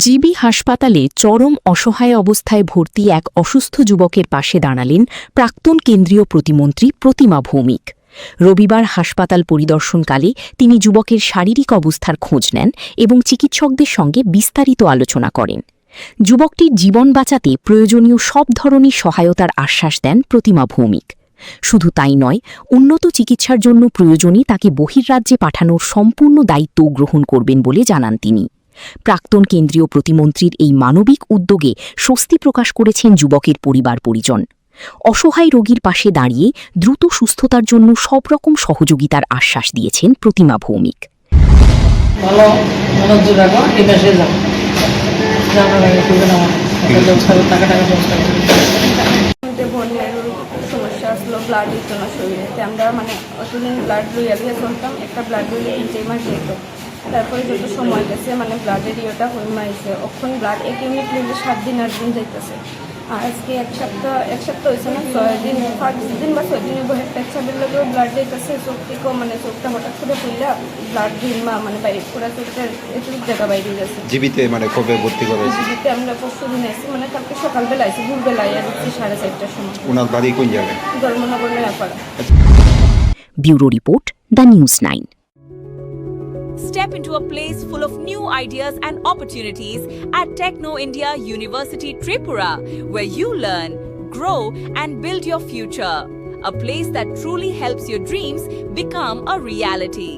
GB হাসপাতালে চরম অসহায় অবস্থায় ভর্তি এক অসুস্থ যুবকের পাশে দাঁড়ালেন প্রাক্তন কেন্দ্রীয় প্রতিমন্ত্রী প্রতিমা ভৌমিক। রবিবার হাসপাতাল পরিদর্শনকালে তিনি যুবকের শারীরিক অবস্থার খোঁজ নেন এবং চিকিৎসকদের সঙ্গে বিস্তারিত আলোচনা করেন। যুবকটির জীবন বাঁচাতে প্রয়োজনীয় সব ধরনের সহায়তার আশ্বাস দেন প্রতিমা ভৌমিক। শুধু তাই নয়, উন্নত চিকিৎসার জন্য প্রয়োজনে তাকে বহির্রাজ্যে পাঠানোর সম্পূর্ণ দায়িত্ব গ্রহণ করবেন বলে জানান তিনি। প্রাক্তন কেন্দ্রীয় প্রতিমন্ত্রীর এই মানবিক উদ্যোগে স্বস্তি প্রকাশ করেছেন যুবকের পরিবার পরিজন। অসহায় রোগীর পাশে দাঁড়িয়ে দ্রুত সুস্থতার জন্য সব রকম সহযোগিতার আশ্বাস দিয়েছেন প্রতিমা ভৌমিক। সমস্যা আসলো ব্লাডের জন্য শরীরে আমরা অতদিন ব্লাড লইয়া চলতাম, একটা ব্লাড লইলে 3 মাস যেত। তারপরে যত সময় গেছে ব্লাডের ইয়েটা হইমাইছে, অক্ষণ ব্লাড 1 ইউনিট লইলে 7 দিন 8 দিন যাইতেছে। আর আজকে এক সপ্তাহ হয়েছে না, 6 দিন 5 দিন বা 6 দিনের বহে পেচ্ছাবের লগেও ব্লাড যাইতেছে। চোখ থেকেও চোখটা হঠাৎ করে খুললে ব্লাড ভিমা বাইরে পুরা চোখটার এটুকু জায়গা বাইরে যাচ্ছে। জীবিতে কবে ভর্তি করা হয়েছে? জীবিতে আমরা পরশু দিন আসছি, কালকে সকালবেলা আসছি, ভোরবেলায় আর 4:30টার সময়। ওনার বাড়ি কোন জায়গায়? Dharmanagar Nayapara. Bureau report, the news 9। Step into a place full of new ideas and opportunities at Techno India University Tripura, where you learn, grow and build your future. A place that truly helps your dreams become a reality.